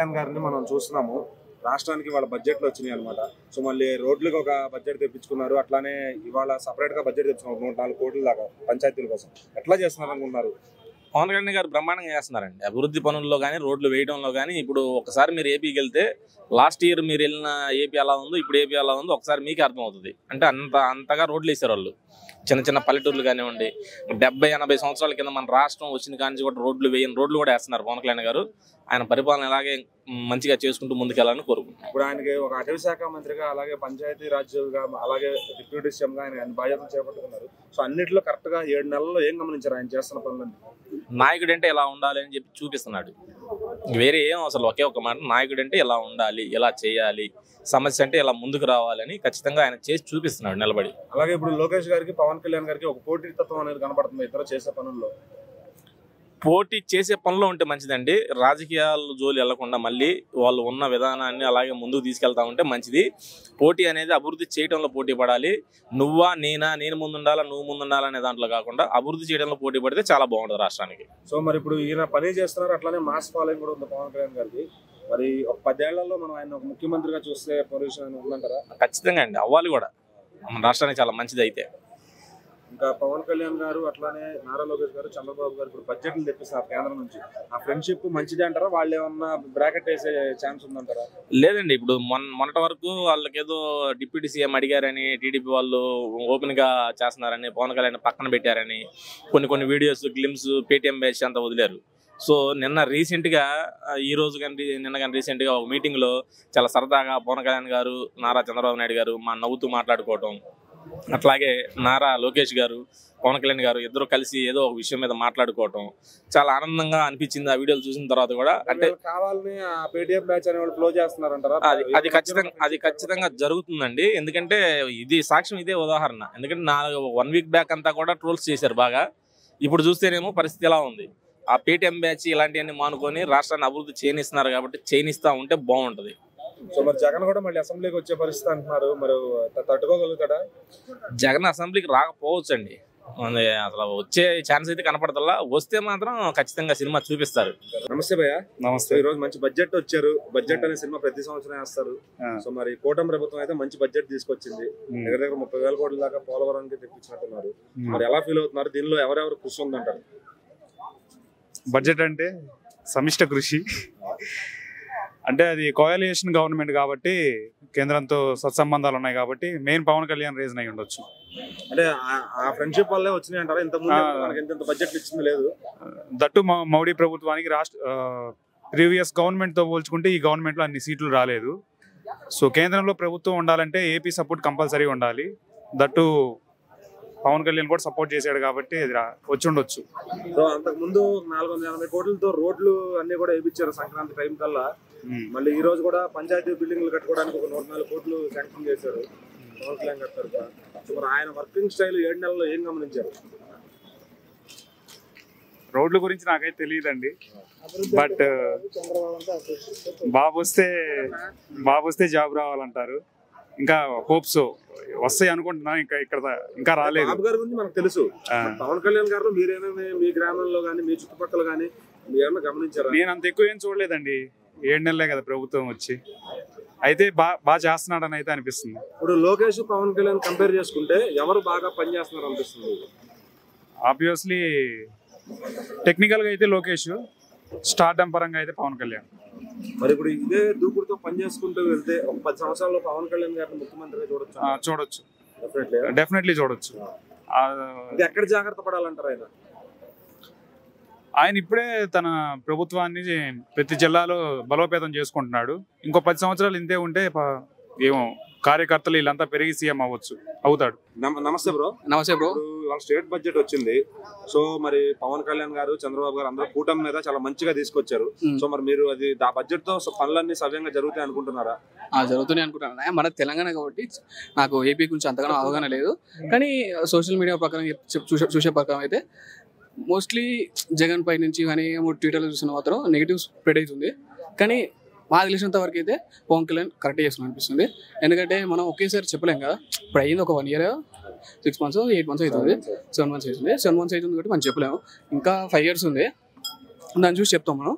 గారిని మనం చూస్తున్నాము. రాష్ట్రానికి వాళ్ళ బడ్జెట్లు వచ్చినాయి అన్నమాట. సో మళ్ళీ రోడ్లకు ఒక బడ్జెట్ తెప్పించుకున్నారు. అట్లానే ఇవాళ సెపరేట్ గా బడ్జెట్ తెచ్చుకున్నారు 104 కోట్ల దాకా పంచాయతీల కోసం. ఎట్లా చేస్తున్నారు అనుకుంటున్నారు? పవన్ కళ్యాణ్ గారు బ్రహ్మాండంగా చేస్తున్నారండి. అభివృద్ధి పనుల్లో కానీ, రోడ్లు వేయడంలో కానీ. ఇప్పుడు ఒకసారి మీరు ఏపీకి వెళ్తే లాస్ట్ ఇయర్ మీరు వెళ్ళిన ఏపీ ఎలా ఉందో, ఇప్పుడు ఏపీ ఎలా ఉందో ఒకసారి మీకే అర్థమవుతుంది. అంటే అంతగా రోడ్లు వేసారు వాళ్ళు. చిన్న చిన్న పల్లెటూర్లు కానివ్వండి, 70-80 సంవత్సరాల కింద మన రాష్ట్రం వచ్చిన కానీ కూడా రోడ్లు వేయని రోడ్లు కూడా వేస్తున్నారు పవన్ కళ్యాణ్ గారు. ఆయన పరిపాలన ఇలాగే మంచిగా చేసుకుంటూ ముందుకెళ్ళాలని కోరుకుంటున్నాను. ఇప్పుడు ఆయనకి ఒక అటవీ శాఖ మంత్రిగా, అలాగే పంచాయతీ రాజ్గా, అలాగే డిప్యూటీ సీఎంగా ఆయన బాధ్యతలు చేపట్టుకున్నారు. సో అన్నింటిలో కరెక్ట్ గా 7 నెలల్లో ఏం గమనించారు ఆయన చేస్తున్న పనులని? నాయకుడు అంటే ఎలా ఉండాలి అని చెప్పి చూపిస్తున్నాడు. వేరే ఏం అసలు ఒకే ఒక మాట, నాయకుడు అంటే ఎలా ఉండాలి, ఎలా చేయాలి, సమస్య అంటే ఎలా ముందుకు రావాలని ఖచ్చితంగా ఆయన చేసి చూపిస్తున్నాడు నిలబడి. అలాగే ఇప్పుడు లోకేష్ గారికి, పవన్ కళ్యాణ్ గారికి ఒక పోటీతత్వం అనేది కనపడుతుంది ఇద్దరు చేసే పనుల్లో. పోటీ చేసే పనిలో ఉంటే మంచిదండి. రాజకీయాలు జోలి వెళ్లకుండా మళ్ళీ వాళ్ళు ఉన్న విధానాన్ని అలాగే ముందుకు తీసుకెళ్తా ఉంటే మంచిది. పోటీ అనేది అభివృద్ధి చేయడంలో పోటీ పడాలి. నువ్వా నేనా, నేను ముందుండాలా నువ్వు ముందుండాలా అనే దాంట్లో కాకుండా అభివృద్ధి చేయడంలో పోటీ పడితే చాలా బాగుంటుంది రాష్ట్రానికి. సో మరి ఇప్పుడు ఈయన పని చేస్తున్నారు, అట్లానే మాస్ ఫాలోయింగ్ కూడా ఉంది పవన్ కళ్యాణ్ గారికి. మరి ఒక 10 ఏళ్లలో మనం ఆయన ఒక ముఖ్యమంత్రిగా చూస్తే పొజిషన్ ఉందంటారా? ఖచ్చితంగా అండి, అవ్వాలి కూడా. మన రాష్ట్రానికి చాలా మంచిది. అయితే ఇంకా పవన్ కళ్యాణ్ గారు, అట్లానే నారా లోకేష్ గారు, చంద్రబాబు గారు ఇప్పుడు బడ్జెట్లు తెప్పిస్తారు కేంద్రం నుంచి. ఆ ఫ్రెండ్షిప్ మంచిది అంటారా? వాళ్ళు ఏమన్నా బ్రాకెట్ వేసే ఛాన్స్ ఉందంటారా? లేదండి, ఇప్పుడు మొన్నటి వరకు వాళ్ళకి ఏదో డిప్యూటీ సీఎం అడిగారని, టీడీపీ వాళ్ళు ఓపెన్ గా చేస్తున్నారని, పవన్ కళ్యాణ్ పక్కన పెట్టారని కొన్ని వీడియోస్ గ్లిమ్స్ పేటీఎం బ్యాచ్ అంతా వదిలేరు. సో నిన్న రీసెంట్గా, ఈ రోజు కానీ నిన్న కానీ రీసెంట్గా ఒక మీటింగ్లో చాలా సరదాగా పవన్ కళ్యాణ్ గారు, నారా చంద్రబాబు నాయుడు గారు నవ్వుతూ మాట్లాడుకోవటం, అట్లాగే నారా లోకేష్ గారు, పవన్ కళ్యాణ్ గారు ఇద్దరు కలిసి ఏదో ఒక విషయం మీద మాట్లాడుకోవటం చాలా ఆనందంగా అనిపించింది ఆ వీడియోలు చూసిన తర్వాత కూడా. అంటే కావాలని పేటీఎం బ్యాచ్ అనే వాళ్ళు ఫ్లో చేస్తున్నారంటారా? అది ఖచ్చితంగా జరుగుతుందండి. ఎందుకంటే ఇది సాక్ష్యం, ఇదే ఉదాహరణ. ఎందుకంటే 1 వీక్ బ్యాక్ అంతా కూడా ట్రోల్స్ చేశారు బాగా. ఇప్పుడు చూస్తేనేమో పరిస్థితి ఎలా ఉంది. ఆ పేటీఎం బ్యాచ్ ఇలాంటివన్నీ మానుకొని రాష్ట్రాన్ని అభివృద్ధి చేయనిస్తున్నారు కాబట్టి చేయనిస్తా ఉంటే బాగుంటది. సో మరి జగన్ కూడా మళ్ళీ అసెంబ్లీకి వచ్చే పరిస్థితి అంటున్నారు. మరి తట్టుకోగలుగుతాడా? జగన్ అసెంబ్లీకి రాకపోవచ్చు అండి. అసలు వచ్చే ఛాన్స్ అయితే కనపడతల్లా. వస్తే మాత్రం ఖచ్చితంగా సినిమా చూపిస్తారు. నమస్తే భయ్య. నమస్తే. ఈ రోజు మంచి బడ్జెట్ వచ్చారు. బడ్జెట్ అనే సినిమా ప్రతి సంవత్సరం వేస్తారు. సో మరి కూటమి ప్రభుత్వం అయితే మంచి బడ్జెట్ తీసుకొచ్చింది. దగ్గర 30,000 కోట్ల దాకా పోలవరానికి తెప్పించినట్టున్నారు. మరి ఎలా ఫీల్ అవుతున్నారు? దీనిలో ఎవరెవరు కృషి ఉందంటారు? బడ్జెట్ అంటే సమిష్ట కృషి. అంటే అది కోయాలియేషన్ గవర్నమెంట్ కాబట్టి, కేంద్రంతో సత్సంబంధాలు ఉన్నాయి కాబట్టి మెయిన్ పవన్ కళ్యాణ్ రీజన్ అయి ఉండొచ్చు. అంటే ఆ ఫ్రెండ్షిప్ వల్లే వచ్చినాయి అంటారా? ఇంత బడ్జెట్ ఇచ్చింది లేదు. దట్టు మోడీ ప్రభుత్వానికి ప్రీవియస్ గవర్నమెంట్ తో పోల్చుకుంటే ఈ గవర్నమెంట్ లో అన్ని సీట్లు రాలేదు. సో కేంద్రంలో ప్రభుత్వం ఉండాలంటే ఏపీ సపోర్ట్ కంపల్సరీ ఉండాలి. దట్టు పవన్ కళ్యాణ్ కూడా సపోర్ట్ చేశాడు కాబట్టి అది వచ్చి ఉండొచ్చు. సో అంతకు ముందు 480 కోట్లతో రోడ్లు అన్ని కూడా వేయించారు సంక్రాంతి టైం కల్లా. మళ్ళీ ఈ రోజు కూడా పంచాయతీ బిల్డింగ్లు కట్టుకోవడానికి ఒక 104 కోట్లు శాంక్షన్ చేశారు పవన్ కళ్యాణ్ గారు. సో మరి ఆయన వర్కింగ్ స్టైల్ 7 నెలల్లో ఏం గమనించారు? రోడ్ల గురించి నాకైతే తెలియదండి. బట్ బాబు వస్తే జాబ్ రావాలంటారు. ఇంకా హోప్స్ వస్తాయి అనుకుంటున్నా. ఇంకా రాలేదు. బాబు గారి గురించి మనకు తెలుసు. పవన్ కళ్యాణ్ గారు మీరేమైనా మీ గ్రామంలో కానీ మీ చుట్టుపక్కల కానీ మీరేమైనా గమనించారా? నేను అంత ఎక్కువ ఏం చూడలేదండి. 7 నెలలే కదా ప్రభుత్వం వచ్చి. అయితే బాగా చేస్తున్నాడని అయితే అనిపిస్తుంది. ఇప్పుడు లోకేష్, పవన్ కళ్యాణ్ కంపేర్ చేసుకుంటే ఎవరు బాగా పనిచేస్తున్నారు అనిపిస్తుంది? ఆబ్వియస్లీ టెక్నికల్ గా అయితే లోకేష్, స్టార్డమ్ పరంగా అయితే పవన్ కళ్యాణ్. మరి ఇప్పుడు ఇదే దూకుడుతో పని చేసుకుంటూ వెళ్తే ఒక 10 సంవత్సరాల్లో పవన్ కళ్యాణ్ గారిని ముఖ్యమంత్రిగా చూడొచ్చు. డెఫినెట్లీ చూడొచ్చు. ఎక్కడ జాగ్రత్త పడాలంటారు ఆయన ఇప్పుడే తన ప్రభుత్వాన్ని ప్రతి జిల్లాలో బలోపేతం చేసుకుంటున్నాడు. ఇంకో 10 సంవత్సరాలు ఇంతే ఉంటే ఏమో కార్యకర్తలు వీళ్ళంతా పెరిగి సీఎం అవుతాడు. నమస్తే బ్రో. నమస్తే బ్రో. వాళ్ళ స్టేట్ బడ్జెట్ వచ్చింది. సో మరి పవన్ కళ్యాణ్ గారు, చంద్రబాబు గారు అందరూ కూటమి మీద చాలా మంచిగా తీసుకొచ్చారు. సో మరి మీరు అది ఆ బడ్జెట్ తో పనులన్నీ సవ్యంగా జరుగుతాయి అనుకుంటున్నారా? జరుగుతున్నాయి అనుకుంటున్నా. మన తెలంగాణ కాబట్టి నాకు ఏపీ గురించి అంతగానో అవగాహన లేదు. కానీ సోషల్ మీడియా ప్రకారం చూసే ప్రకారం అయితే మోస్ట్లీ జగన్ పై నుంచి కానీ ట్విట్టర్లో చూసిన మాత్రం నెగిటివ్ స్ప్రెడ్ అవుతుంది. కానీ మాకు తెలిసినంత వరకు అయితే పవన్ కళ్యాణ్ కరెక్ట్ చేస్తున్నా అనిపిస్తుంది. ఎందుకంటే మనం ఒకేసారి చెప్పలేం కదా. ఇప్పుడు అయింది ఒక 1 year, 6 months, 8 months అవుతుంది, 7 months అవుతుంది. 7 months అవుతుంది కాబట్టి మనం చెప్పలేము. ఇంకా 5 years ఉంది, దాన్ని చూసి చెప్తాం మనం.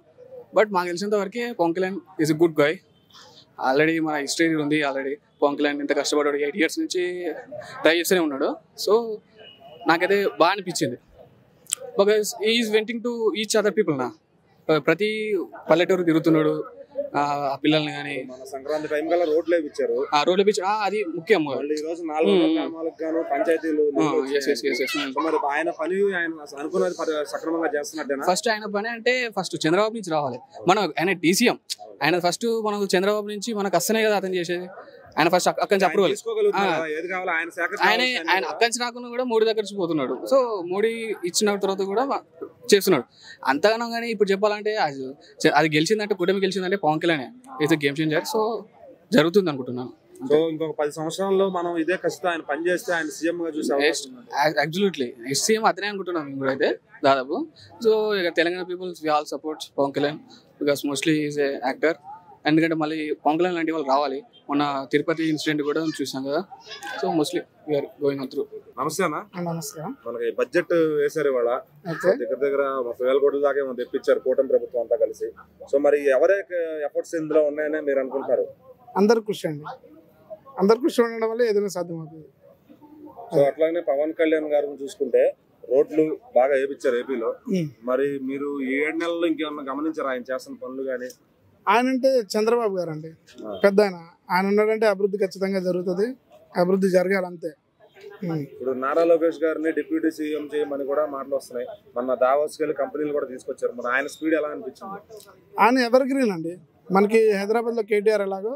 బట్ మాకు తెలిసినంత వరకే Pawan Kalyan is a good guy. Already మన హిస్టరీ ఉంది. ఆల్రెడీ పవన్ కళ్యాణ్ ఇంత కష్టపడ్డాడు, 8 years నుంచి ట్రై చేస్తూనే ఉన్నాడు. సో నాకైతే బాగా అనిపించింది. Because is venting to each other people నా. ప్రతి పల్లెటూరు తిరుగుతున్నాడు, ఆ పిల్లల్ని కానీ మన సంక్రాంతి టైం కల్లా రోడ్లు వేయించారు. ఆ రోడ్లు పిచ్చి అది ముఖ్యం. మళ్ళీ ఈ రోజు 400 గ్రామాలకు గాను పంచాయతీలు మరి ఆయన పని ఆయన అనుకున్నది సక్రమంగా చేస్తున్నట్టేనా? ఫస్ట్ ఆయన పని అంటే ఫస్ట్ చంద్రబాబు నుంచి రావాలి. మనం ఆయన DCM, ఆయన ఫస్ట్ మనకు చంద్రబాబు నుంచి మనకు అస్తనే కదా అతను చేసేది. ఆయన ఫస్ట్ అక్కడి నుంచి అప్రూవల్, ఆయన అక్కడి నుంచి రాకుండా కూడా మోడీ దగ్గర నుంచి పోతున్నాడు. సో మోడీ ఇచ్చిన తర్వాత కూడా చేస్తున్నాడు అంతగానో. కానీ ఇప్పుడు చెప్పాలంటే అది గెలిచిందంటే, కూటమి గెలిచిందంటే Pawan Kalyan is game changer. So జరుగుతుంది అనుకుంటున్నాను. సో ఇంకొక 10 సంవత్సరాల్లో మనం ఇదే కష్టం ఆయన పని చేస్తే ఆయన సీఎం గా చూసే అబ్సల్యూట్లీ సీఎం అతనే అనుకుంటున్నాం మేము కూడా అయితే దాదాపు. సో ఇక Telangana peoples we all support Pawan Kalyan because mostly is a actor. ఎందుకంటే మళ్ళీ పవన్ కళ్యాణ్ లాంటి వాళ్ళు రావాలి. మొన్న తిరుపతి ఇన్సిడెంట్ కూడా చూసాం కదా. So mostly we are going on through. నమస్తే అన్న. నమస్కారం. మనకి బడ్జెట్ వేసారు ఇవాళ, దగ్గర 30,000 కోట్ల దాకా ఏమో తెప్పించారు కూటమి ప్రభుత్వం అంతా కలిసి. సో మరి ఎవరే ఎఫర్ట్స్ ఇందులో ఉన్నాయని మీరు అనుకుంటున్నారు? అందరు కృషి అండి, అందరు కృషి ఉండడం వల్ల ఏదైనా సాధ్యమవుతుంది. సో అట్లానే పవన్ కళ్యాణ్ గారిని చూసుకుంటే రోడ్లు బాగా వేయించారు ఏపీలో. మరి మీరు ఈ 7 నెలల్లో ఇంకేమన్నా గమనించారు ఆయన చేస్తున్న పనులు కానీ? ఆయన అంటే చంద్రబాబు గారు అండి పెద్ద ఆయన ఉన్నాడంటే అభివృద్ధి ఖచ్చితంగా జరుగుతుంది, అభివృద్ధి జరగాలి అంతే. ఇప్పుడు నారా లోకేష్ గారిని డిప్యూటీ సీఎం చేయమని కూడా మాటలు వస్తున్నాయి. మన దావోస్కి వెళ్ళి కంపెనీలు కూడా తీసుకొచ్చారు. మరి ఆయన స్పీడ్ ఎలా అనిపించింది? ఆయన ఎవర్ గ్రీన్ అండి. మనకి హైదరాబాద్లో KTR ఎలాగో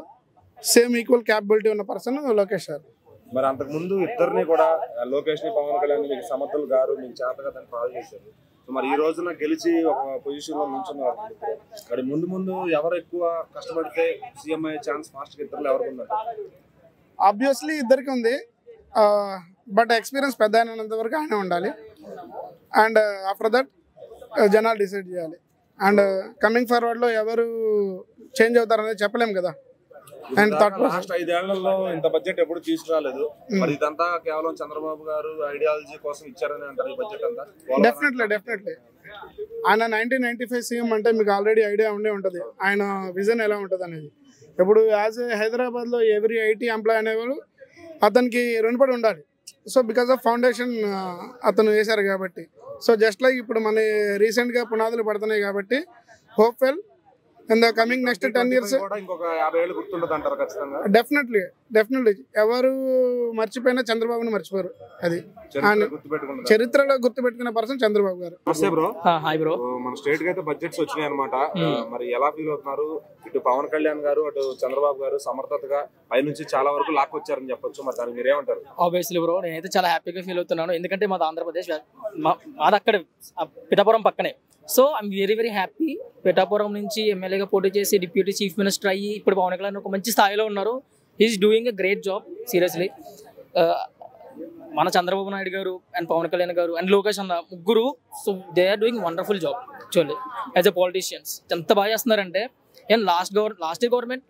సేమ్ ఈక్వల్ క్యాపబిలిటీ ఉన్న పర్సన్ లోకేష్ గారు. మరి అంతకు ముందు ఇద్దరిని కూడా లోకేష్ ని పవన్ కళ్యాణ్ మీకు సమర్థులు గారు మీకు చేతగా దాన్ని ట్రావెల్ చేశారు. మరి ఈ రోజున గెలిచి ఒక పొజిషన్ లో నుంచున్నారు. మరి ముందు ఎవరు ఎక్కువ కష్టపడితే సీఎం అయ్యే ఛాన్స్ ఫాస్ట్ గా ఇద్దరు ఎవరికి ఉన్నారు? ఆబ్వియస్లీ ఇద్దరికి ఉంది, బట్ ఎక్స్పీరియన్స్ పెద్ద అయినంత వరకు ఆయన ఉండాలి. అండ్ ఆఫ్టర్ దట్ జనాలు డిసైడ్ చేయాలి. అండ్ కమింగ్ ఫార్వర్డ్ లో ఎవరు చేంజ్ అవుతారు అనేది చెప్పలేము కదా. అండ్ లాస్ట్ 5 ఏళ్లలో ఇంత బడ్జెట్ ఎప్పుడు తీసుకురాలేదు. మరి ఇదంతా కేవలం చంద్రబాబు గారు ఐడియాలజీ కోసం ఇచ్చారని అంటారు ఈ బడ్జెట్ అంతా? డెఫినెట్లీ ఆయన 1995 సీఎం అంటే మీకు ఆల్రెడీ ఐడియా ఉండే ఉంటుంది ఆయన విజన్ ఎలా ఉంటుంది అనేది. ఇప్పుడు యాజ్ ఏ హైదరాబాద్లో ఎవ్రీ IT ఎంప్లాయ్ అనేవాళ్ళు అతనికి రుణపడి ఉండాలి. సో బికాస్ ఆఫ్ ఫౌండేషన్ అతను వేశారు కాబట్టి. సో జస్ట్ లైక్ ఇప్పుడు మన రీసెంట్గా పునాదులు పడుతున్నాయి కాబట్టి hopeful in the coming next 10 years ఇంకొక 50 ఏళ్ళు గుర్తుంటుంది అంటారు ఖచ్చితంగా? డెఫినెట్లీ ఎవరు మర్చిపోయినా చంద్రబాబుని మర్చిపోరు. అది చరిత్రలో గుర్తుపెట్టుకునే పర్సన్ చంద్రబాబు గారు. Hi bro. మన స్టేట్ కి అయితే బడ్జెట్స్ వచ్చినాయి అనమాట. మరి ఎలా ఫీల్ అవుతున్నారు? ఇటు పవన్ కళ్యాణ్ గారు అటు చంద్రబాబు గారు సమర్థతగా పైనుంచి చాలా వరకు లాక్కొచ్చారని చెప్పొచ్చు. మరి దానికి మీరేమంటారు? ఆబ్వియస్లీ బ్రో, నేనైతే చాలా హ్యాపీగా ఫీల్ అవుతున్నాను. ఎందుకంటే మాది ఆంధ్రప్రదేశ్, మాది అక్కడ పిఠాపురం పక్కనే. So I'm very happy. Pithapuram నుంచి ఎమ్మెల్యేగా పోటీ చేసి డిప్యూటీ చీఫ్ మినిస్టర్ అయ్యి ఇప్పుడు పవన్ కళ్యాణ్ ఒక మంచి స్థాయిలో ఉన్నారు. He is doing a great job seriously. మన చంద్రబాబు నాయుడు గారు అండ్ పవన్ కళ్యాణ్ గారు అండ్ లోకేష్ అన్న ముగ్గురు, so they are doing wonderful job actually as a politicians. ఎంత బాగా చేస్తున్నారంటే లాస్ట్ గవర్నమెంట్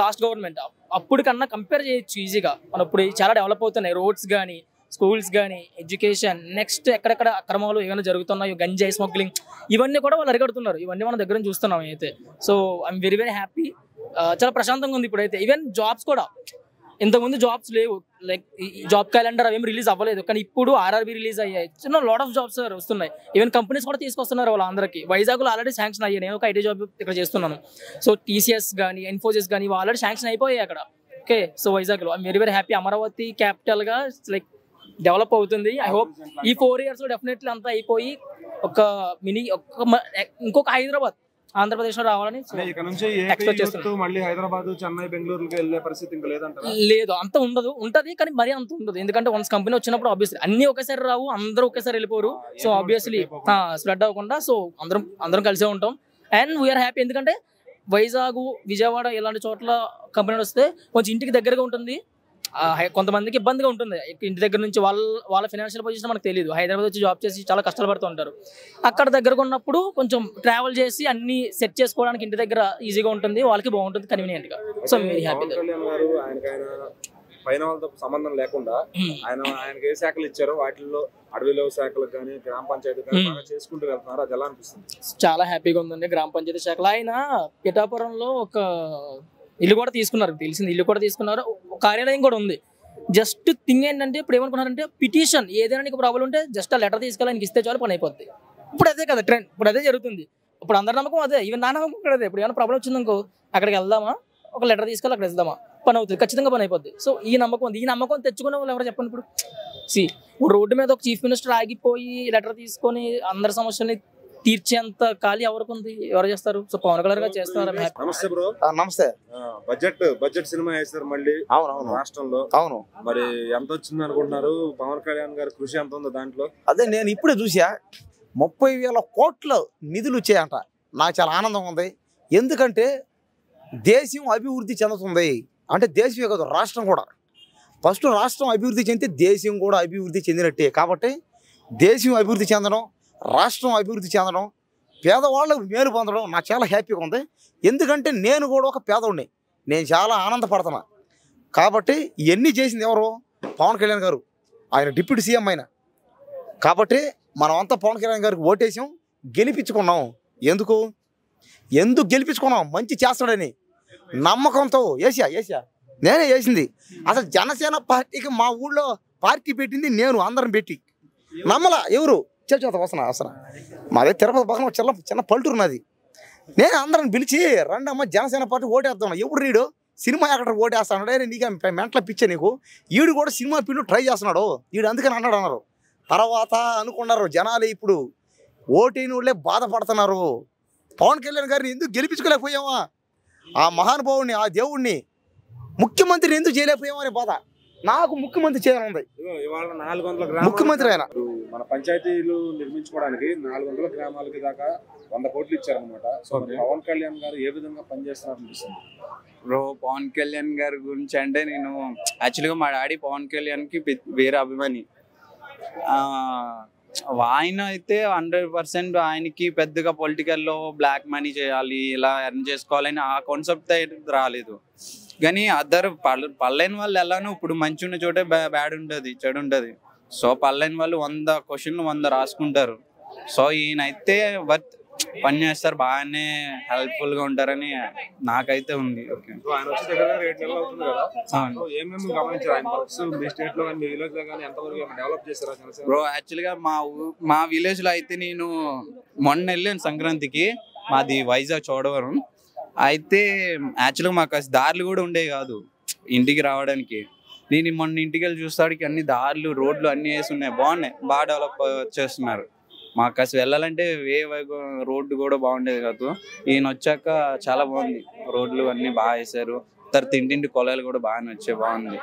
లాస్ట్ గవర్నమెంట్ అప్పుడు కన్నా కంపేర్ చేయొచ్చు ఈజీగా. మన ఇప్పుడు చాలా డెవలప్ అవుతున్నాయి. రోడ్స్ కానీ, స్కూల్స్ కానీ, ఎడ్యుకేషన్, నెక్స్ట్ ఎక్కడెక్కడ అక్రమాలు ఏమైనా జరుగుతున్నాయో, గంజాయి స్మగ్లింగ్, ఇవన్నీ కూడా వాళ్ళు అరికడుతున్నారు. ఇవన్నీ మన దగ్గర చూస్తున్నాం అయితే. So I'm very happy. చాలా ప్రశాంతంగా ఉంది ఇప్పుడైతే. ఈవెన్ జాబ్స్ కూడా, ఇంతకుముందు జాబ్స్ లేవు, లైక్ జాబ్ క్యాలెండర్ అవేం రిలీజ్ అవ్వలేదు, కానీ ఇప్పుడు RRB రిలీజ్ అయ్యాయి. చిన్న లాట్ ఆఫ్ జాబ్స్ వస్తున్నాయి. ఈవెన్ కంపెనీస్ కూడా తీసుకొస్తున్నారు వాళ్ళందరికీ. వైజాగ్లో ఆల్రెడీ శాంక్షన్ అయ్యాయి. నేను ఒక IT జాబ్ ఇక్కడ చేస్తున్నాను. సో TCS కానీ, ఇన్ఫోసిస్ కానీ ఆల్రెడీ శాంక్షన్ అయిపోయాయి అక్కడ. ఓకే, సో వైజాగ్లో ఐఎమ్ వెరీ హ్యాపీ. అమరావతి క్యాపిటల్గా లైక్ డెవలప్ అవుతుంది. ఐ హోప్ ఈ 4 years లో డెఫినెట్లీ అంతా అయిపోయి ఒక మినీ ఇంకొక హైదరాబాద్ ఆంధ్రప్రదేశ్ లో రావాలని ఎక్స్పెక్ట్ చేస్తున్నాను. మళ్ళీ హైదరాబాద్, చెన్నై, బెంగళూరుకి వెళ్ళే పరిస్థితి ఇంకా లేదంటారా? లేదు, అంత ఉంటది కానీ మరీ అంత ఉండదు. ఎందుకంటే వన్స్ కంపెనీ వచ్చినప్పుడు ఆబ్వియస్లీ అన్ని ఒకేసారి రావు, అందరూ ఒకేసారి వెళ్ళిపోరు. సో ఆబ్వియస్లీ స్ప్రెడ్ అవ్వకుండా సో అందరం కలిసే ఉంటాం. And we are happy. ఎందుకంటే వైజాగ్, విజయవాడ ఇలాంటి చోట్ల కంపెనీలు వస్తే కొంచెం ఇంటికి దగ్గరగా ఉంటుంది. కొంతమందికి ఇబ్బందిగా ఉంటుంది ఇంటి దగ్గర నుంచి. వాళ్ళ ఫైనాన్షియల్ పొజిషన్ మనకు తెలియదు. హైదరాబాద్ వచ్చి జాబ్ చేసి చాలా కష్టాలు పడుతూ ఉంటారు. అక్కడ దగ్గరగా ఉన్నప్పుడు కొంచెం ట్రావెల్ చేసి అన్ని సెట్ చేసుకోవడానికి ఇంటి దగ్గర ఈజీగా ఉంటుంది, వాళ్ళకి బాగుంటుంది, కన్వీనియంట్ గా. So very happy. పైన వాళ్ళతో సంబంధం లేకుండా ఆయనకి ఏ శాఖలు ఇచ్చారో వాటిల్లో అడవిలో శాఖలకు కానీ గ్రామ పంచాయతీ కానీ బాగా చేసుకుంటూ వెళ్తున్నారు. అది ఎలా అనిపిస్తుంది? చాలా హ్యాపీగా ఉందండి. గ్రామ పంచాయతీ శాఖలో ఆయన పిఠాపురంలో ఒక ఇల్లు కూడా తీసుకున్నారు, తెలిసింది. ఇల్లు కూడా తీసుకున్నారు, కార్యాలయం కూడా ఉంది. జస్ట్ థింగ్ ఏంటంటే ఇప్పుడు ఏమనుకున్నారంటే పిటిషన్ ఏదైనా నీకు ప్రాబ్లం ఉంటే జస్ట్ ఆ లెటర్ తీసుకెళ్ళి ఆయనకి ఇస్తే చాలు పని అయిపోద్ది. ఇప్పుడు అదే కదా ట్రెండ్, ఇప్పుడు అదే జరుగుతుంది. ఇప్పుడు అందరి నమ్మకం అదే, ఈవెన్ నా నమ్మకం కూడా అదే. ఇప్పుడు ఏమైనా ప్రాబ్లం వచ్చిందనుకో అక్కడికి వెళ్దామా, ఒక లెటర్ తీసుకెళ్ళి అక్కడ ఇద్దామా, పని అవుతుంది, ఖచ్చితంగా పని అయిపోద్ది. సో ఈ నమ్మకం ఉంది. ఈ నమ్మకం తెచ్చుకునే వాళ్ళు ఎవరు చెప్పండి. ఇప్పుడు రోడ్డు మీద ఒక చీఫ్ మినిస్టర్ ఆగిపోయి లెటర్ తీసుకొని అందరి సమస్యల్ని తీర్చేంత ఖాళీ ఎవరికి ఉంది? ఎవరు చేస్తారు? సో పవన్ కళ్యాణ్ గారు చేస్తారు. నమస్తే బ్రో. నమస్తే. బడ్జెట్ సినిమా వేస్తారు మళ్ళీ రాష్ట్రంలో. అవును, మరి ఎంత వచ్చింది అనుకుంటున్నారు? పవన్ కళ్యాణ్ గారి కృషి ఎంత ఉందో దాంట్లో? అదే నేను ఇప్పుడే చూసా 30,000 కోట్ల నిధులు వచ్చాయంట. నాకు చాలా ఆనందం ఉంది. ఎందుకంటే దేశం అభివృద్ధి చెందుతుంది. అంటే దేశమే కాదు, రాష్ట్రం కూడా. ఫస్ట్ రాష్ట్రం అభివృద్ధి చెందితే దేశం కూడా అభివృద్ధి చెందినట్టే. కాబట్టి దేశం అభివృద్ధి చెందడం, రాష్ట్రం అభివృద్ధి చెందడం, పేదవాళ్ళకు మేలు పొందడం నాకు చాలా హ్యాపీగా ఉంది. ఎందుకంటే నేను కూడా ఒక పేదవాడిని, నేను చాలా ఆనందపడుతున్నా. కాబట్టి ఇవన్నీ చేసింది ఎవరు? పవన్ కళ్యాణ్ గారు. ఆయన డిప్యూటీ సీఎం అయిన. కాబట్టి మనమంతా పవన్ కళ్యాణ్ గారికి ఓటేసాం, గెలిపించుకున్నాం. ఎందుకు గెలిపించుకున్నాం? మంచి చేస్తాడని నమ్మకంతో వేసా. నేనే వేసింది. అసలు జనసేన పార్టీకి మా ఊళ్ళో పార్టీ పెట్టింది నేను, అందరం పెట్టి నమ్మలా ఎవరు. వస్తున్నా మాదే తిరుపతి పక్కన చిన్న పల్లెటూరు నాది. నేను అందరిని పిలిచి రండి అమ్మ జనసేన పార్టీ ఓటేద్దాం. ఎప్పుడు రీడు సినిమా ఎక్కడ ఓటేస్తాడు, నీకు మెంటల పిచ్చే నీకు, ఈడు కూడా సినిమా పిల్లు ట్రై చేస్తున్నాడు ఈడు, అందుకని అన్నారు. తర్వాత అనుకున్నారు జనాలు, ఇప్పుడు ఓటైన వాళ్ళే బాధపడుతున్నారు. పవన్ కళ్యాణ్ గారిని ఎందుకు గెలిపించుకోలేకపోయావా, ఆ మహానుభావుడిని, ఆ దేవుడిని, ముఖ్యమంత్రిని ఎందుకు చేయలేకపోయామా అనే బాధ నాకు. ముఖ్యమంత్రి చేయాలంది. ఇవాళ 400 గ్రామాలు ముఖ్యమంత్రి ఆయన మన పంచాయతీలు నిర్మించుకోవడానికి 400 గ్రామాలకి దాకా 100 కోట్లు ఇచ్చారనమాట. సో పవన్ కళ్యాణ్ గారు ఏ విధంగా పనిచేస్తున్నారు అనిపిస్తుంది? బ్రో పవన్ కళ్యాణ్ గారి గురించి అంటే నేను యాక్చువల్గా మా డాడీ పవన్ కళ్యాణ్కి వేరే అభిమాని. ఆయన అయితే 100% ఆయనకి పెద్దగా పొలిటికల్లో బ్లాక్ మనీ చేయాలి, ఇలా ఎర్న్ చేసుకోవాలని ఆ కాన్సెప్ట్ అయితే రాలేదు. కానీ పల్లెని వాళ్ళు ఎలానో ఇప్పుడు మంచి ఉన్న చోటే బ్యాడ్ ఉంటుంది, చెడు ఉంటుంది. సో పల్లెని వాళ్ళు 100 క్వశ్చన్లు 100 రాసుకుంటారు. సో ఈయనైతే వర్త్ పని చేస్తారు, బాగానే హెల్ప్ఫుల్ గా ఉంటారని నాకైతే ఉంది. బ్రో యాక్చువల్గా మా విలేజ్ లో అయితే నేను మొన్న వెళ్ళాను సంక్రాంతికి. మాది వైజాగ్ చోడవరం. అయితే యాక్చువల్గా మాకు అసలు దారులు కూడా ఉండేవి కాదు ఇంటికి రావడానికి. నేను మొన్న ఇంటికి వెళ్ళి చూస్తాడికి అన్ని దారులు, రోడ్లు అన్ని వేసి ఉన్నాయి, బాగున్నాయి, బాగా డెవలప్ చేస్తున్నారు. మాకు అసలు వెళ్ళాలంటే రోడ్డు కూడా బాగుండేది కాదు. ఈయన వచ్చాక చాలా బాగుంది, రోడ్లు అన్ని బాగా వేశారు. తర్వాత ఇంటింటి కొలాలు కూడా బాగానే వచ్చాయి, బాగుంది.